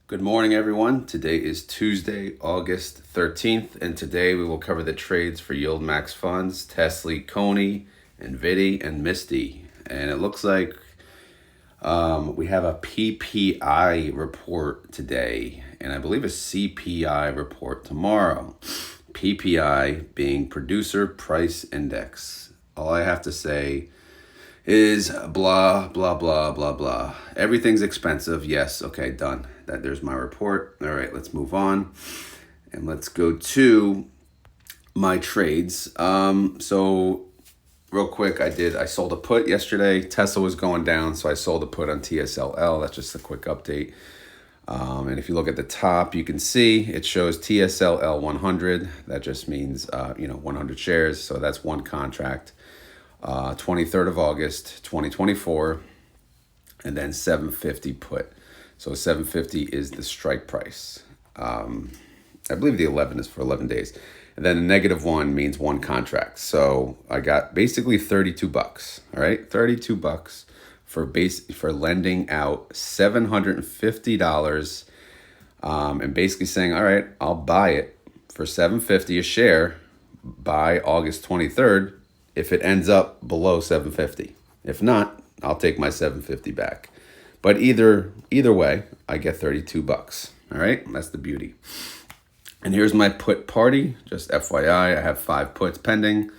Good morning, everyone. Today is Tuesday, August 13th, and today we will cover the trades for YieldMax funds, Tesley, Cony, NVDY, and Misty. And it looks like we have a PPI report today, and I believe a CPI report tomorrow. PPI being Producer Price Index. All I have to say is blah, blah, blah, blah, blah. Everything's expensive. Yes. Okay, done. There's my report. All right, let's move on. And let's go to my trades. So real quick, I sold a put yesterday. Tesla was going down, so I sold a put on TSLY. That's just a quick update. And if you look at the top, you can see it shows TSLY 100. That just means 100 shares. So that's one contract. 23rd of August, 2024, and then 750 put. So 750 is the strike price. I believe the 11 is for 11 days. And then the -1 means one contract. So I got basically $32. All right, $32 for lending out $750, and basically saying, all right, I'll buy it for $750 a share by August 23rd. If it ends up below 750, if not, I'll take my 750 back. But either way, I get $32. All right, that's the beauty. And here's my put party. Just FYI, I have 5 puts pending.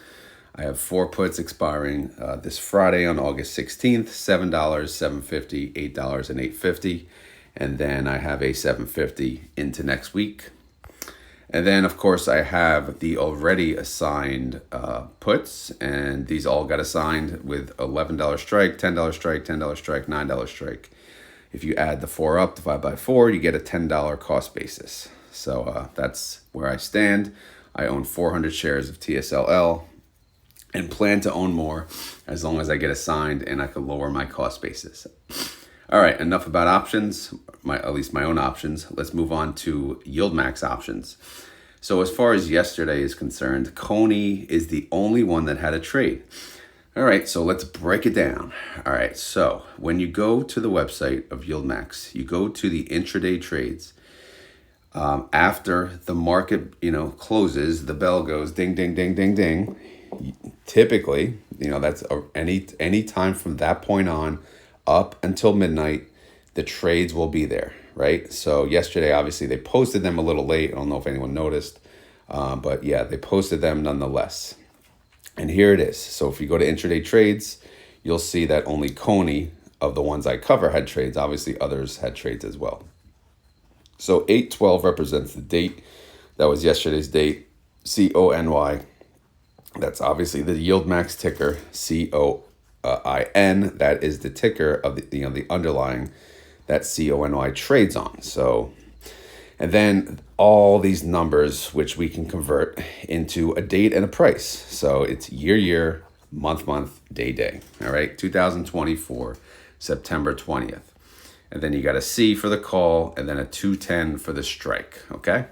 I have 4 puts expiring this Friday on August 16th, $7, $7.50, $8, and $8.50. And then I have a $7.50 into next week. And then, of course, I have the already assigned puts, and these all got assigned with $11 strike, $10 strike, $10 strike, $9 strike. If you add the 4 up, divide by 4, you get a $10 cost basis. So that's where I stand. I own 400 shares of TSLY and plan to own more as long as I get assigned and I can lower my cost basis. All right, enough about options, at least my own options. Let's move on to YieldMax options. So as far as yesterday is concerned, Cony is the only one that had a trade. All right, so let's break it down. All right, so when you go to the website of YieldMax, you go to the intraday trades. After the market, closes, the bell goes ding, ding, ding, ding, ding. Typically, that's any time from that point on, up until midnight, the trades will be there, right? So yesterday, obviously, they posted them a little late. I don't know if anyone noticed, but yeah, they posted them nonetheless. And here it is. So if you go to intraday trades, you'll see that only Cony of the ones I cover had trades. Obviously, others had trades as well. So 8/12 represents the date. That was yesterday's date, CONY. That's obviously the YieldMax ticker, COIN. That is the ticker of the underlying that CONY trades on. So, and then all these numbers, which we can convert into a date and a price. So it's year, month, day. All right, 2024, September 20th. And then you got a C for the call, and then a 210 for the strike, okay?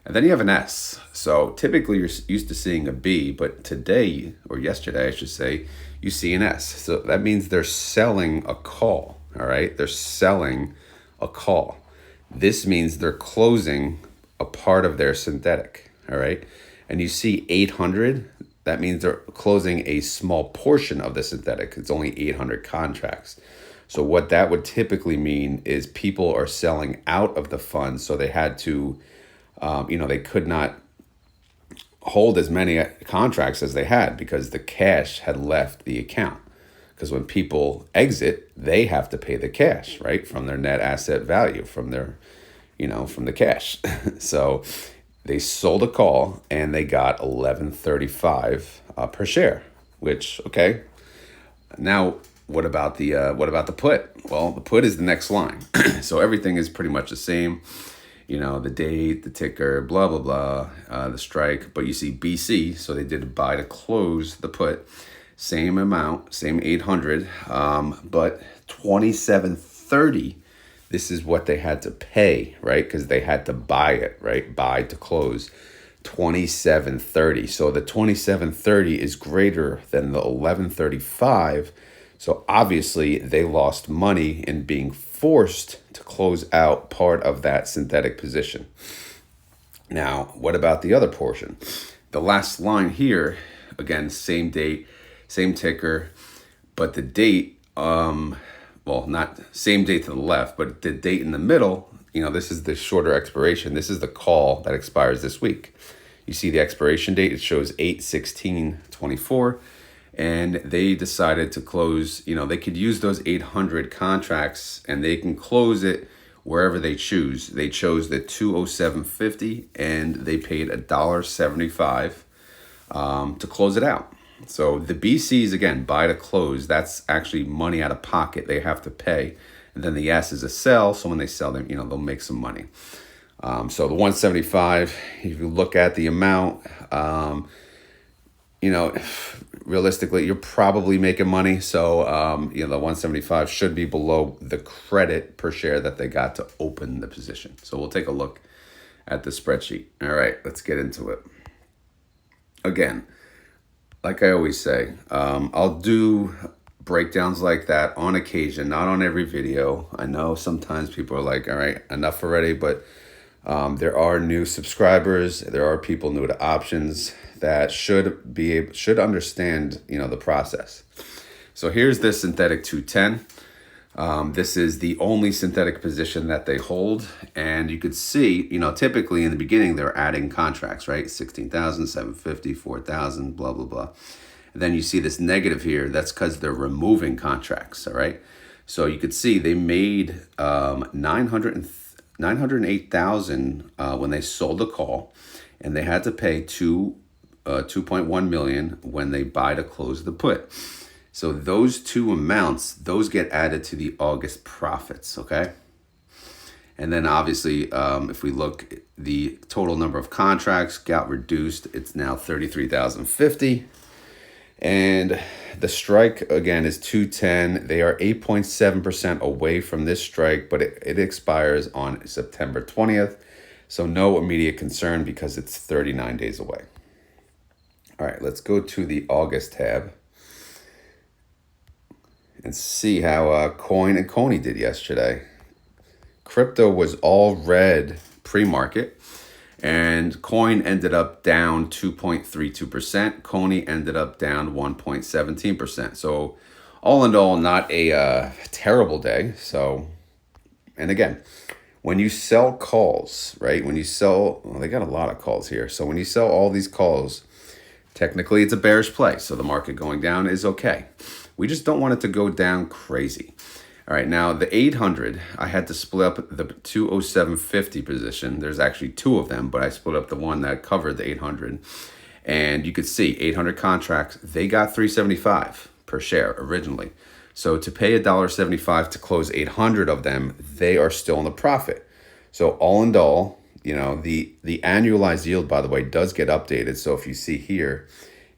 And then you have an S. So typically you're used to seeing a B, but today, or yesterday I should say, you see an S. So that means they're selling a call, all right? They're selling a call. This means they're closing a part of their synthetic, all right? And you see 800, that means they're closing a small portion of the synthetic. It's only 800 contracts. So what that would typically mean is people are selling out of the fund, so they had to, they could not hold as many contracts as they had because the cash had left the account. Because when people exit, they have to pay the cash, right, from their net asset value, from their, from the cash. So they sold a call and they got $11.35 per share, which, okay. Now, what about the put? Well, the put is the next line. So everything is pretty much the same. The date, the ticker, blah, blah, blah, the strike. But you see BC, so they did a buy to close the put. Same amount, same 800, but 27.30. This is what they had to pay, right? Because they had to buy it, right? Buy to close. 27.30. So the 27.30 is greater than the 11.35. So obviously they lost money in being forced to close out part of that synthetic position. Now, what about the other portion? The last line here, again, same date, same ticker, but the date, well, not same date to the left, but the date in the middle, this is the shorter expiration. This is the call that expires this week. You see the expiration date, it shows 8/16/24, and they decided to close, they could use those 800 contracts and they can close it wherever they choose. They chose the 207.50 and they paid $1.75 to close it out. So the BCs, again, buy to close, that's actually money out of pocket they have to pay. And then the S is a sell, so when they sell them, they'll make some money. So the 175, if you look at the amount, realistically, you're probably making money. So, the 175 should be below the credit per share that they got to open the position. So we'll take a look at the spreadsheet. All right, let's get into it. Again, like I always say, I'll do breakdowns like that on occasion, not on every video. I know sometimes people are like, all right, enough already, but there are new subscribers. There are people new to options that should understand, the process. So here's this synthetic 210. This is the only synthetic position that they hold. And you could see, typically in the beginning, they're adding contracts, right? 16,000, 750, 4,000, blah, blah, blah. And then you see this negative here. That's because they're removing contracts, all right? So you could see they made 908,000 when they sold the call, and they had to pay 2.1 million when they buy to close the put. So those two amounts, those get added to the August profits, okay? And then obviously, if we look, the total number of contracts got reduced. It's now 33,050. And the strike, again, is 210. They are 8.7% away from this strike, but it expires on September 20th. So no immediate concern because it's 39 days away. All right, let's go to the August tab and see how Coin and Cony did yesterday. Crypto was all red pre-market, and Coin ended up down 2.32%. Cony ended up down 1.17%. So all in all, not a terrible day. So, and again, when you sell calls, right? When you sell, well, they got a lot of calls here. So when you sell all these calls, technically it's a bearish play. So the market going down is okay. We just don't want it to go down crazy. All right, now the 800, I had to split up the 207.50 position. There's actually two of them, but I split up the one that covered the 800. And you could see 800 contracts, they got $3.75 per share originally. So to pay $1.75 to close 800 of them, they are still in the profit. So all in all, the annualized yield, by the way, does get updated. So if you see here,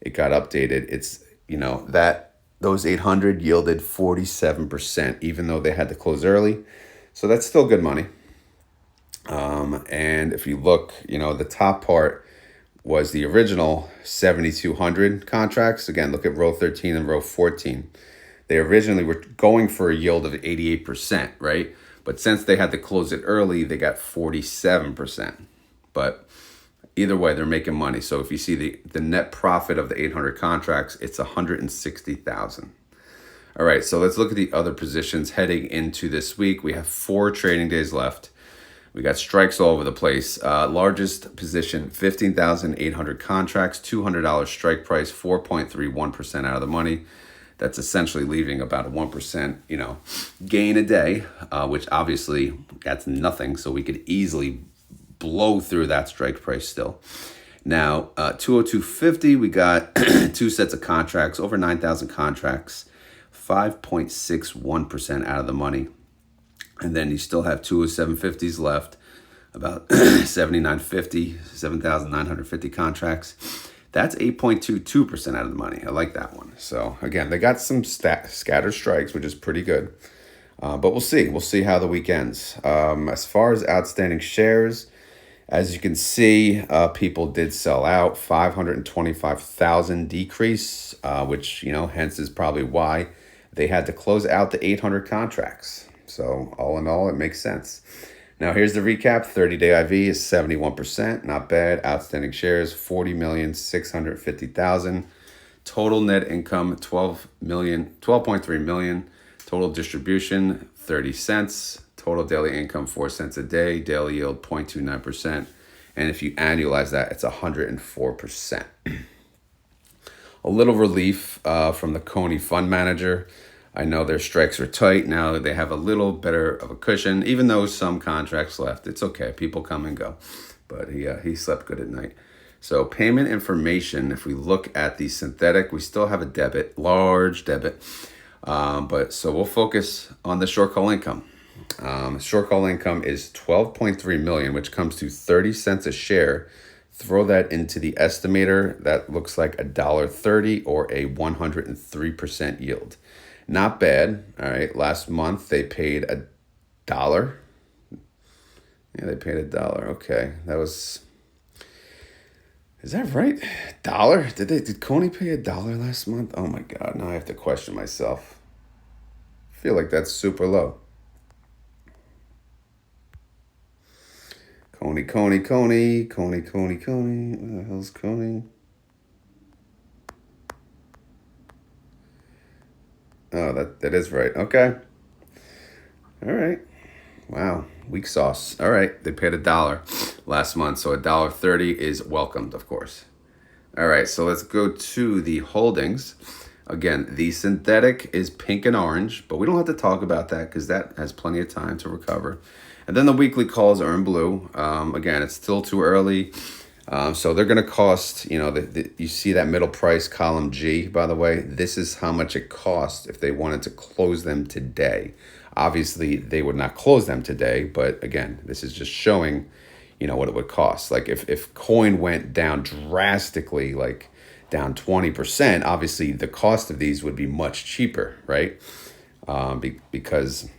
it got updated. It's, that those 800 yielded 47%, even though they had to close early. So that's still good money. And if you look, the top part was the original 7,200 contracts. Again, look at row 13 and row 14. They originally were going for a yield of 88%, right? But since they had to close it early, they got 47%. But either way, they're making money. So if you see the net profit of the 800 contracts, it's 160,000. All right, so let's look at the other positions heading into this week. We have 4 trading days left. We got strikes all over the place. Largest position, 15,800 contracts, $200 strike price, 4.31% out of the money. That's essentially leaving about a 1%, gain a day, which obviously that's nothing. So we could easily blow through that strike price still. Now, 202.50, we got 2 sets of contracts, over 9,000 contracts, 5.61% out of the money. And then you still have 207.50s left, about 7,950, 7,950 contracts. That's 8.22% out of the money. I like that one. So again, they got some scattered strikes, which is pretty good. But we'll see. We'll see how the week ends. As far as outstanding shares, as you can see, people did sell out. 525,000 decrease, which, hence is probably why they had to close out the 800 contracts. So all in all, it makes sense. Now here's the recap. 30-day IV is 71%, not bad. Outstanding shares 40,650,000. Total net income 12.3 million. Total distribution 30 cents. Total daily income 4 cents a day. Daily yield 0.29%. And if you annualize that, it's 104%. A little relief from the Cony fund manager. I know their strikes are tight. Now they have a little better of a cushion, even though some contracts left. It's okay. People come and go. But he slept good at night. So payment information, if we look at the synthetic, we still have a debit, large debit. But so we'll focus on the short call income. Short call income is 12.3 million, which comes to 30 cents a share. Throw that into the estimator. That looks like $1.30 or a 103% yield. Not bad. All right. Last month they paid $1. Yeah, they paid $1. Okay. Is that right? $1? Did Cony pay $1 last month? Oh my God. Now I have to question myself. I feel like that's super low. Cony. Where the hell's Cony? Oh, that is right. Okay. All right. Wow. Weak sauce. All right. They paid $1 last month, so $1.30 is welcomed, of course. All right. So let's go to the holdings. Again, the synthetic is pink and orange, but we don't have to talk about that because that has plenty of time to recover. And then the weekly calls are in blue. Again, it's still too early. So they're going to cost, you see that middle price column G, by the way. This is how much it costs if they wanted to close them today. Obviously, they would not close them today. But again, this is just showing, what it would cost. Like if coin went down drastically, like down 20%, obviously the cost of these would be much cheaper, right? Because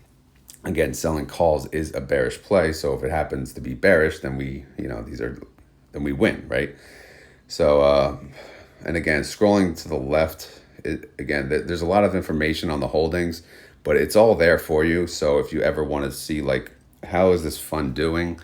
again, selling calls is a bearish play. So if it happens to be bearish, then we win, right? So, and again, scrolling to the left, there's a lot of information on the holdings, but it's all there for you. So if you ever want to see like, how is this fund doing?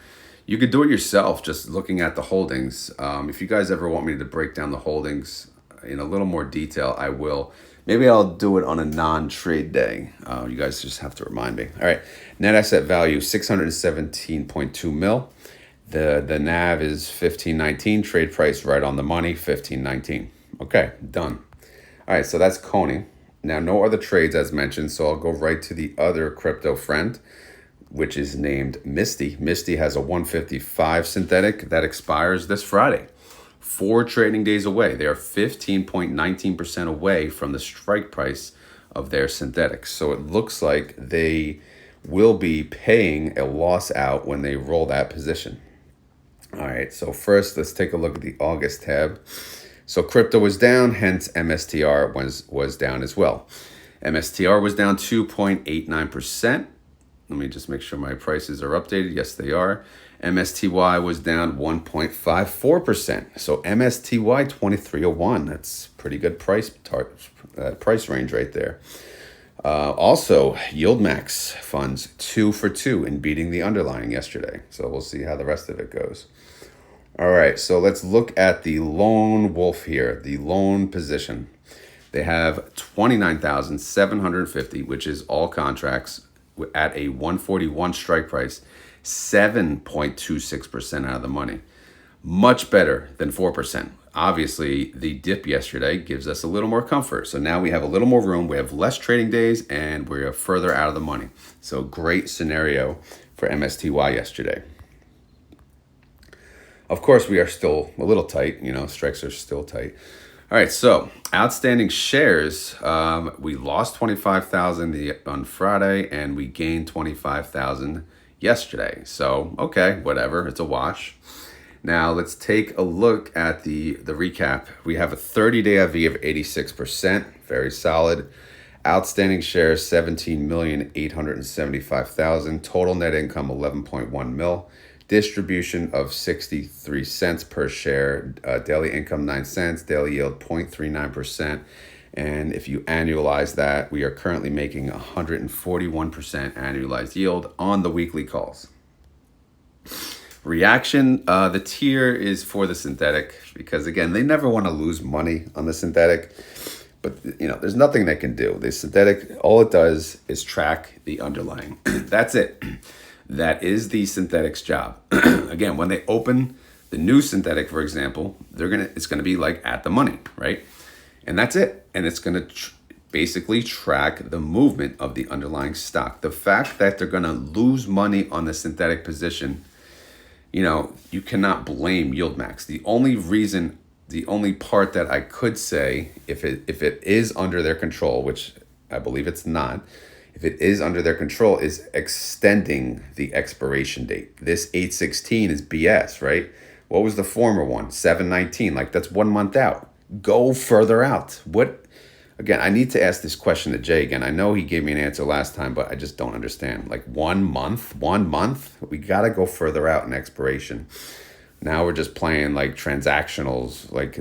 You could do it yourself, just looking at the holdings. If you guys ever want me to break down the holdings in a little more detail, I will. Maybe I'll do it on a non-trade day. You guys just have to remind me. All right. Net asset value, 617.2 mil. The NAV is 1519. Trade price right on the money, 1519. Okay, done. All right, so that's Cony. Now, no other trades as mentioned, so I'll go right to the other crypto friend, which is named Misty. Misty has a 155 synthetic that expires this Friday. 4 trading days away. They are 15.19% away from the strike price of their synthetics. So it looks like they will be paying a loss out when they roll that position. All right, so first let's take a look at the August tab. So crypto was down, hence MSTR was down as well. MSTR was down 2.89%. Let me just make sure my prices are updated. Yes, they are. MSTY was down 1.54%. So MSTY 2301. That's pretty good price range right there. Also, YieldMax funds 2 for 2 in beating the underlying yesterday. So we'll see how the rest of it goes. All right, so let's look at the lone wolf here, the lone position. They have 29,750, which is all contracts at a 141 strike price, 7.26% out of the money. Much better than 4%. Obviously, the dip yesterday gives us a little more comfort. So now we have a little more room. We have less trading days and we're further out of the money. So great scenario for MSTY yesterday. Of course, we are still a little tight. Strikes are still tight. All right, so outstanding shares, we lost 25,000 on Friday and we gained 25,000 yesterday. So, okay, whatever, it's a wash. Now, let's take a look at the recap. We have a 30-day IV of 86%, very solid. Outstanding shares, 17,875,000. Total net income, 11.1 mil. Distribution of 63 cents per share. Daily income, 9 cents. Daily yield, 0.39%. And if you annualize that, we are currently making 141% annualized yield on the weekly calls. Reaction, the tier is for the synthetic because, again, they never want to lose money on the synthetic. But, you know, there's nothing they can do. The synthetic, all it does is track the underlying. That's it. That is the synthetic's job. Again, when they open the new synthetic, for example, it's gonna be like at the money, right? And that's it. And it's gonna basically track the movement of the underlying stock. The fact that they're gonna lose money on the synthetic position, you know, you cannot blame YieldMax. The only part that I could say, if it is under their control, which I believe it's not, if it is under their control, is extending the expiration date. This 8/16 is BS, right? What was the former one? 7/19, like that's 1 month out. Go further out. What? Again, I need to ask this question to Jay again. I know he gave me an answer last time, but I just don't understand. Like 1 month? We got to go further out in expiration. Now we're just playing like transactionals, like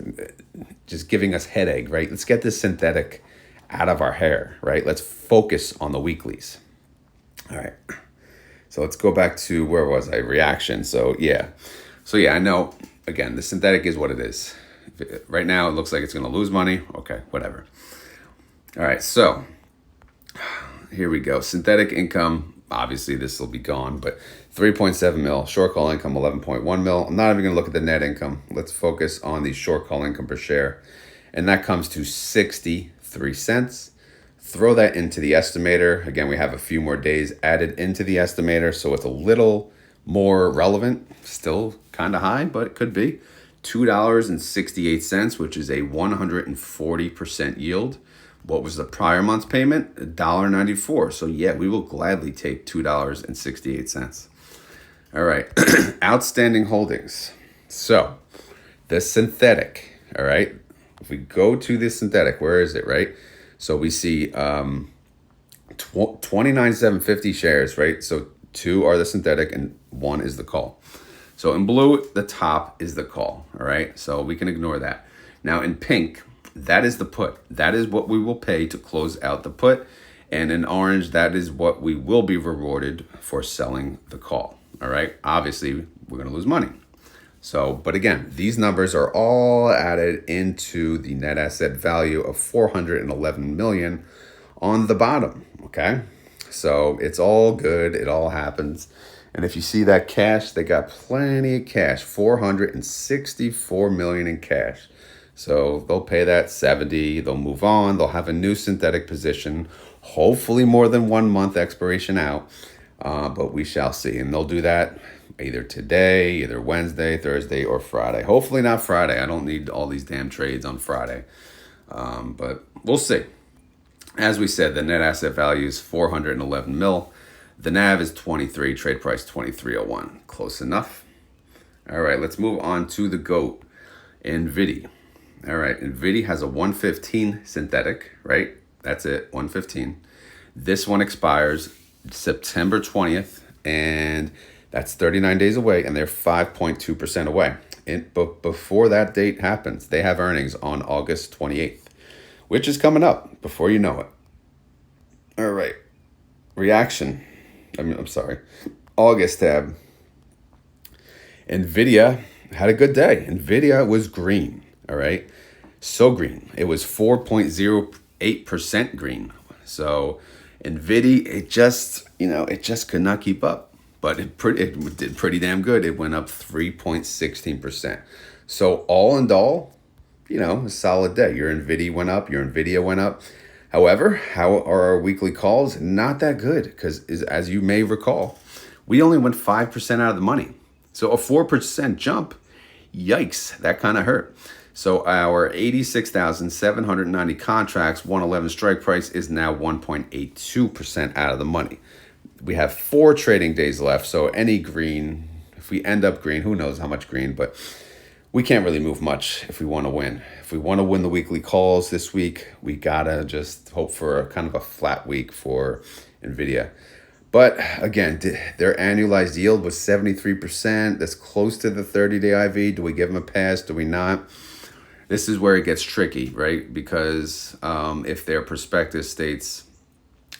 just giving us headache, right? Let's get this synthetic out of our hair, right? Let's focus on the weeklies. All right. So let's go back to, where was I? Reaction. So yeah, I know, again, the synthetic is what it is. Right now it looks like it's going to lose money. Okay, whatever. All right, so here we go. Synthetic income, obviously this will be gone, but 3.7 mil. Short call income, 11.1 mil. I'm not even going to look at the net income. Let's focus on the short call income per share. And that comes to 63 cents. Throw that into the estimator. Again, we have a few more days added into the estimator, so it's a little more relevant. Still kind of high, but it could be. $2.68, which is a 140% yield. What was the prior month's payment? $1.94. So yeah, we will gladly take $2.68. All right, outstanding holdings. So the synthetic, all right, if we go to the synthetic, where is it, right? So we see 29,750 shares, right? So 2 are the synthetic and 1 is the call. So in blue, the top is the call, all right? So we can ignore that. Now in pink, that is the put. That is what we will pay to close out the put. And in orange, that is what we will be rewarded for selling the call, all right? Obviously, we're gonna lose money. So, but again, these numbers are all added into the net asset value of 411 million on the bottom, okay? So it's all good, it all happens. And if you see that cash, they got plenty of cash, 464 million in cash. So they'll pay that 70, they'll move on, they'll have a new synthetic position, hopefully more than 1 month expiration out, but we shall see. And they'll do that either today, either Wednesday, Thursday, or Friday. Hopefully not Friday. I don't need all these damn trades on Friday, but we'll see. As we said, the net asset value is 411 mil. The NAV is 23, trade price 23.01. Close enough. All right, let's move on to the GOAT, NVDY. All right, NVDY has a 115 synthetic, right? That's it, 115. This one expires September 20th, and that's 39 days away, and they're 5.2% away. But before that date happens, they have earnings on August 28th, which is coming up before you know it. All right, reaction. I'm sorry, August tab. NVIDIA had a good day. NVIDIA was green, all right? So green. It was 4.08% green. So NVIDIA, it just could not keep up. But it did pretty damn good. It went up 3.16%. So all in all, a solid day. Your NVIDIA went up, your NVIDIA went up. However, how are our weekly calls? Not that good, because as you may recall, we only went 5% out of the money. So a 4% jump, yikes, that kind of hurt. So our 86,790 contracts, 111 strike price is now 1.82% out of the money. We have 4 trading days left, so any green, if we end up green, who knows how much green, but we can't really move much if we want to win. If we want to win the weekly calls this week, we gotta just hope for a kind of a flat week for NVIDIA. But again, their annualized yield was 73%. That's close to the 30-day IV. Do we give them a pass? Do we not? this is where it gets tricky, right? Because if their prospectus states,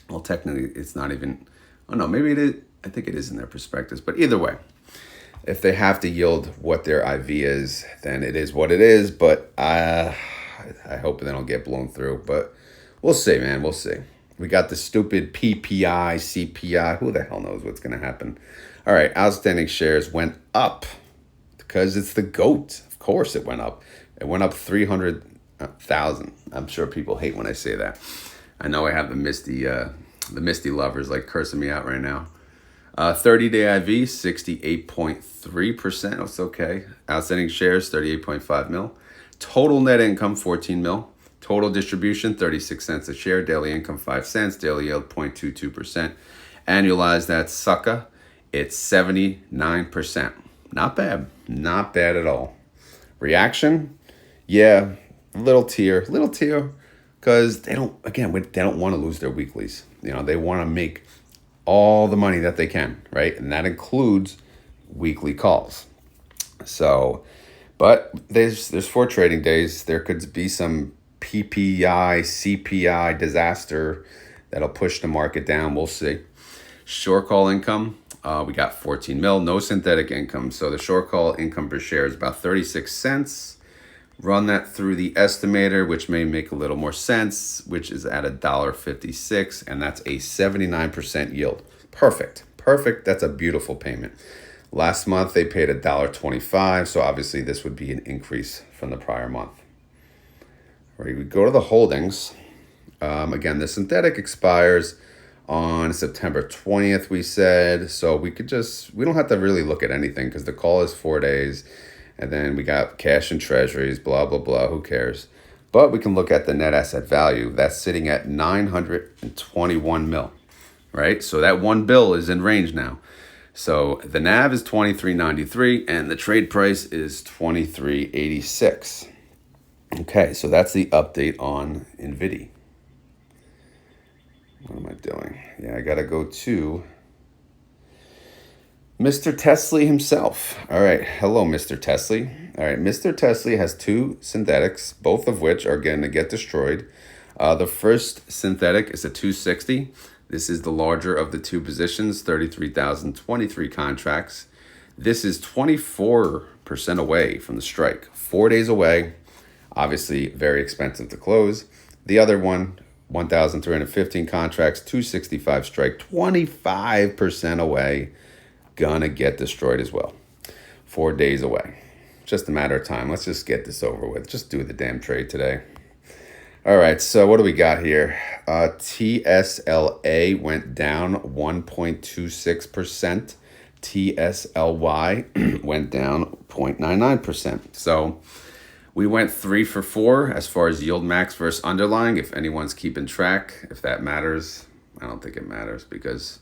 well, technically it's not even, oh no, maybe it is, I think it is in their prospectus, but either way, if they have to yield what their IV is, then it is what it is, but I hope they don't get blown through, but we'll see, man, we'll see. We got the stupid PPI, CPI, who the hell knows what's going to happen. All right, outstanding shares went up because it's the GOAT. Of course it went up. It went up 300,000. I'm sure people hate when I say that. I know I have the Misty lovers like cursing me out right now. 30-day IV, 68.3%. It's okay. Outstanding shares, 38.5 mil. Total net income, 14 mil. Total distribution, 36 cents a share. Daily income, 5 cents. Daily yield, 0.22%. Annualized that sucker, it's 79%. Not bad. Not bad at all. Reaction, yeah, little tear, because they don't want to lose their weeklies. You know, they want to make all the money that they can, right? And that includes weekly calls. So, but there's 4 trading days. There could be some PPI, CPI disaster that'll push the market down. We'll see. Short call income, we got 14 mil, no synthetic income. So the short call income per share is about 36 cents. Run that through the estimator, which may make a little more sense, which is at $1.56, and that's a 79% yield. Perfect. That's a beautiful payment. Last month they paid $1.25, so obviously this would be an increase from the prior month. Right, we go to the holdings. Again, the synthetic expires on September 20th, we said. So we don't have to really look at anything because the call is 4 days. And then we got cash and treasuries, blah, blah, blah. Who cares? But we can look at the net asset value. That's sitting at 921 mil, right? So that one bill is in range now. So the NAV is 23.93 and the trade price is 23.86. Okay, so that's the update on NVDY. What am I doing? Yeah, I got to go to Mr. Tesley himself. All right. Hello, Mr. Tesley. All right. Mr. Tesley has 2 synthetics, both of which are going to get destroyed. The first synthetic is a 260. This is the larger of the 2 positions, 33,023 contracts. This is 24% away from the strike, 4 days away. Obviously, very expensive to close. The other one, 1,315 contracts, 265 strike, 25% away. Gonna get destroyed as well. 4 days away. Just a matter of time. Let's just get this over with. Just do the damn trade today. All right, so what do we got here? TSLA went down 1.26%. TSLY went down 0.99%. So we went 3 for 4 as far as YieldMax versus underlying. If anyone's keeping track, if that matters, I don't think it matters because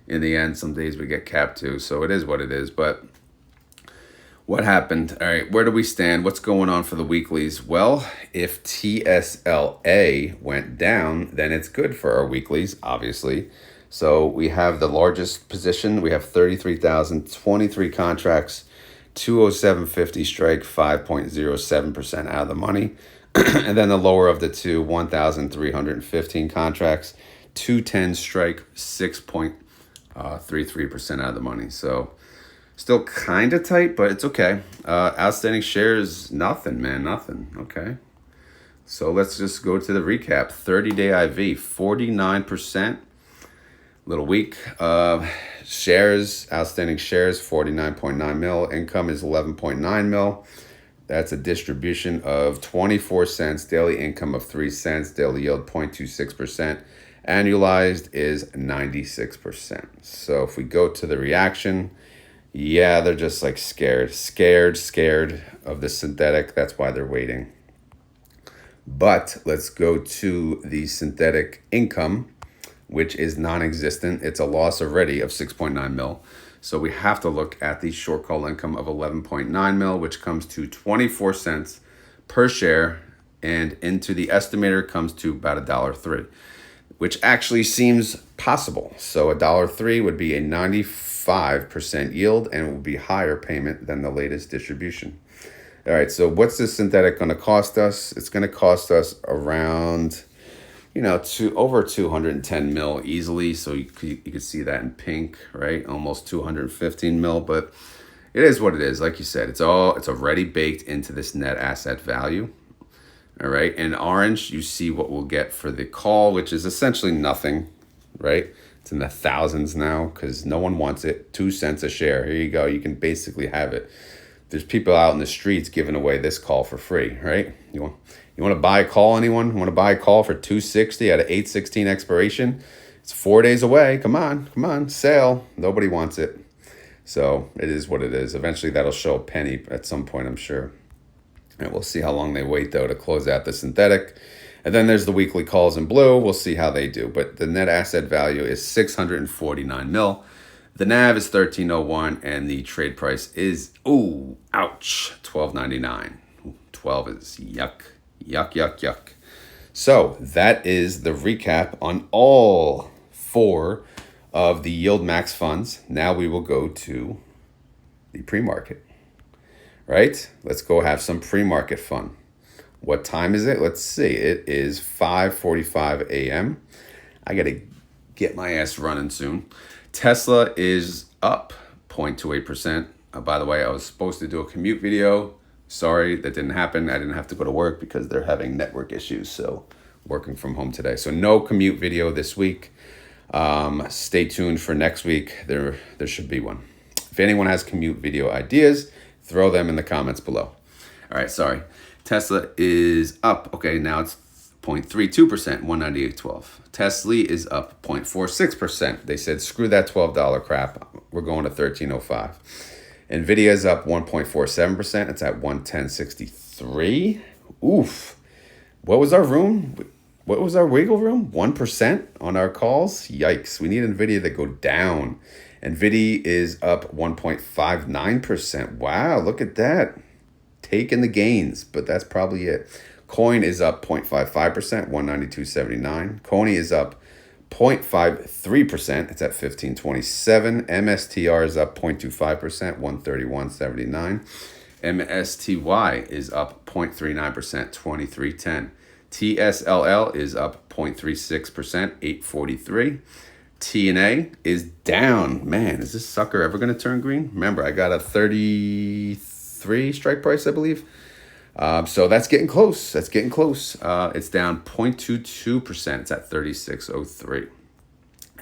in the end, some days we get capped too. So it is what it is. But what happened? All right, where do we stand? What's going on for the weeklies? Well, if TSLA went down, then it's good for our weeklies, obviously. So we have the largest position. We have 33,023 contracts, 207.50 strike, 5.07% out of the money. And then the lower of the 2, 1,315 contracts, 210 strike, 6.33% out of the money. So still kind of tight, but it's okay. Outstanding shares, nothing, man, nothing. Okay. So let's just go to the recap. 30-day IV, 49%. Little weak. Shares, outstanding shares, 49.9 mil. Income is 11.9 mil. That's a distribution of 24 cents. Daily income of 3 cents. Daily yield 0.26%. Annualized is 96%. So if we go to the reaction, yeah, they're just like scared of the synthetic. That's why they're waiting. But let's go to the synthetic income, which is non-existent. It's a loss already of 6.9 mil. So we have to look at the short call income of 11.9 mil, which comes to 24 cents per share. And into the estimator comes to about $1.03, which actually seems possible. So $1.03 would be a 95% yield and would be higher payment than the latest distribution. All right, so what's this synthetic going to cost us? It's going to cost us around, over 210 mil easily. So you can see that in pink, right? Almost 215 mil, but it is what it is. Like you said, it's already baked into this net asset value. All right, in orange, you see what we'll get for the call, which is essentially nothing, right? It's in the thousands now because no one wants it. 2 cents a share. Here you go. You can basically have it. There's people out in the streets giving away this call for free, right? You want to buy a call, anyone? Want to buy a call for $260 at an 8/16 expiration? It's 4 days away. Come on, sale. Nobody wants it. So it is what it is. Eventually that'll show a penny at some point, I'm sure. And we'll see how long they wait, though, to close out the synthetic. And then there's the weekly calls in blue. We'll see how they do. But the net asset value is 649 mil. The NAV is 1301, and the trade price is, ouch, 12.99. 12 is yuck. So that is the recap on all 4 of the YieldMax funds. Now we will go to the pre-market. Right? Let's go have some pre-market fun. What time is it? Let's see. It is 5:45 a.m. I got to get my ass running soon. Tesla is up 0.28%. By the way, I was supposed to do a commute video. Sorry, that didn't happen. I didn't have to go to work because they're having network issues. So working from home today. So no commute video this week. Stay tuned for next week. There should be one. If anyone has commute video ideas, throw them in the comments below. All right, sorry. Tesla is up. Okay, now it's 0.32%, 198.12. Tesley is up 0.46%. They said, screw that $12 crap. We're going to 13.05. NVDY is up 1.47%. It's at 110.63. Oof. What was our room? What was our wiggle room? 1% on our calls? Yikes. We need NVIDIA to go down. NVIDIA is up 1.59%. Wow, look at that. Taking the gains, but that's probably it. Coin is up 0.55%, 192.79. Cony is up 0.53%. It's at 1527. MSTR is up 0.25%, 131.79. MSTY is up 0.39%, 2310. TSLL is up 0.36%, 843. TNA is down. Man, is this sucker ever going to turn green? Remember, I got a 33 strike price, I believe. So that's getting close. It's down 0.22%. It's at 3603.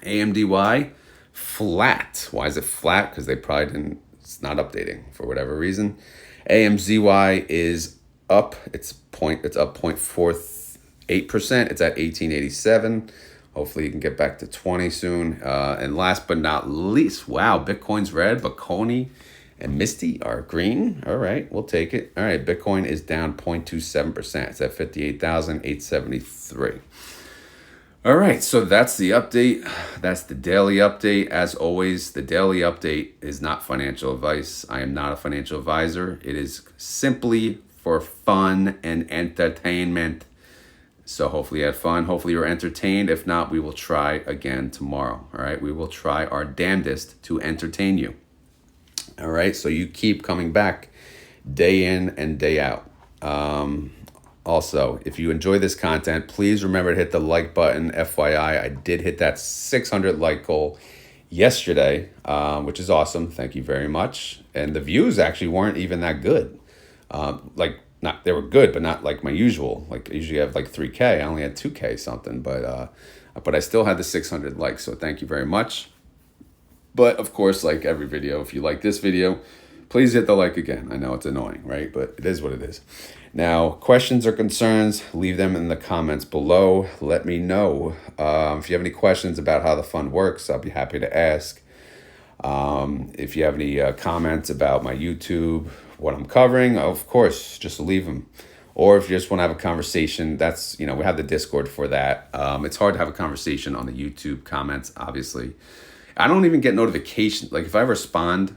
AMDY, flat. Why is it flat? Because they probably didn't, it's not updating for whatever reason. AMZY is up. It's up 0.48%. It's at 1887. Hopefully you can get back to 20 soon. And last but not least, wow, Bitcoin's red, but Cony and Misty are green. All right, we'll take it. All right, Bitcoin is down 0.27%. It's at 58,873. All right, so that's the update. That's the daily update. As always, the daily update is not financial advice. I am not a financial advisor. It is simply for fun and entertainment. So hopefully you had fun. Hopefully you're entertained. If not, we will try again tomorrow. All right, we will try our damnedest to entertain you. All right, so you keep coming back day in and day out. Also, if you enjoy this content, please remember to hit the like button. FYI, I did hit that 600 like goal yesterday, which is awesome. Thank you very much. And the views actually weren't even that good. They were good, but not like my usual. Like I usually have like 3K. I only had 2K something, but I still had the 600 likes. So thank you very much. But of course, like every video, if you like this video, please hit the like again. I know it's annoying, right? But it is what it is. Now, questions or concerns, leave them in the comments below. Let me know. If you have any questions about how the fund works, I'll be happy to ask. If you have any comments about my YouTube, what I'm covering, of course, just leave them. Or if you just want to have a conversation, that's, we have the Discord for that. It's hard to have a conversation on the YouTube comments, obviously. I don't even get notifications. Like if I respond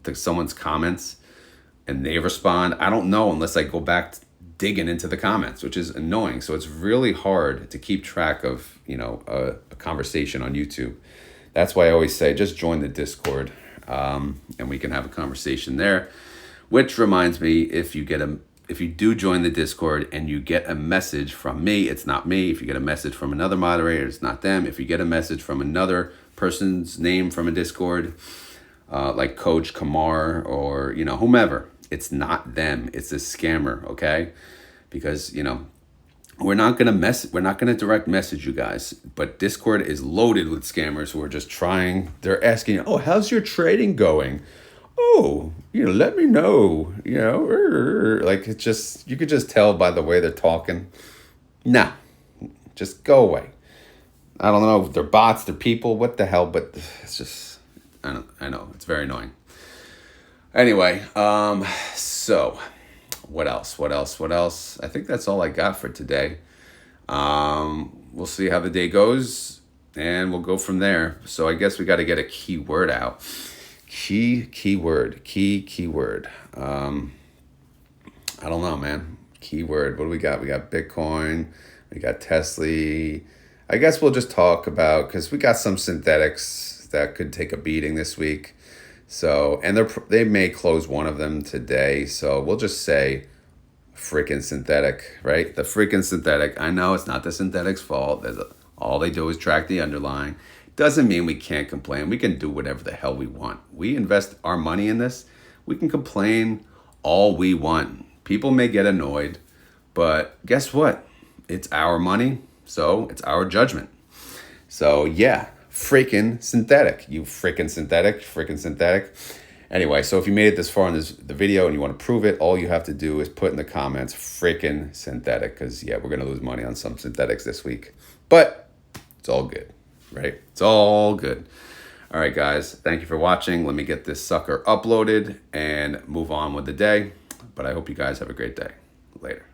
to someone's comments and they respond, I don't know unless I go back digging into the comments, which is annoying. So it's really hard to keep track of, a conversation on YouTube. That's why I always say, just join the Discord and we can have a conversation there. Which reminds me, if you do join the Discord and you get a message from me, it's not me. If you get a message from another moderator, it's not them. If you get a message from another person's name from a Discord, like Coach Kamar or, whomever, it's not them. It's a scammer, okay? Because, we're not gonna direct message you guys, but Discord is loaded with scammers who are just trying. They're asking, "Oh, how's your trading going? Oh, let me know." Like it's just, you could just tell by the way they're talking. Nah, just go away. I don't know if they're bots, they're people, what the hell? But it's just, I know it's very annoying. Anyway, so. What else? I think that's all I got for today. We'll see how the day goes, and we'll go from there. So I guess we got to get a keyword out. Keyword. I don't know, man. Keyword. What do we got? We got Bitcoin. We got Tesley. I guess we'll just talk about, because we got some synthetics that could take a beating this week. So, and they may close one of them today. So we'll just say freaking synthetic, right? The freaking synthetic. I know it's not the synthetic's fault. All they do is track the underlying. Doesn't mean we can't complain. We can do whatever the hell we want. We invest our money in this. We can complain all we want. People may get annoyed, but guess what? It's our money. So it's our judgment. So yeah. Freaking synthetic. You freaking synthetic. Anyway, so if you made it this far in the video and you want to prove it, all you have to do is put in the comments freaking synthetic, because yeah, we're going to lose money on some synthetics this week. But it's all good, right? It's all good. All right, guys, thank you for watching. Let me get this sucker uploaded and move on with the day. But I hope you guys have a great day. Later.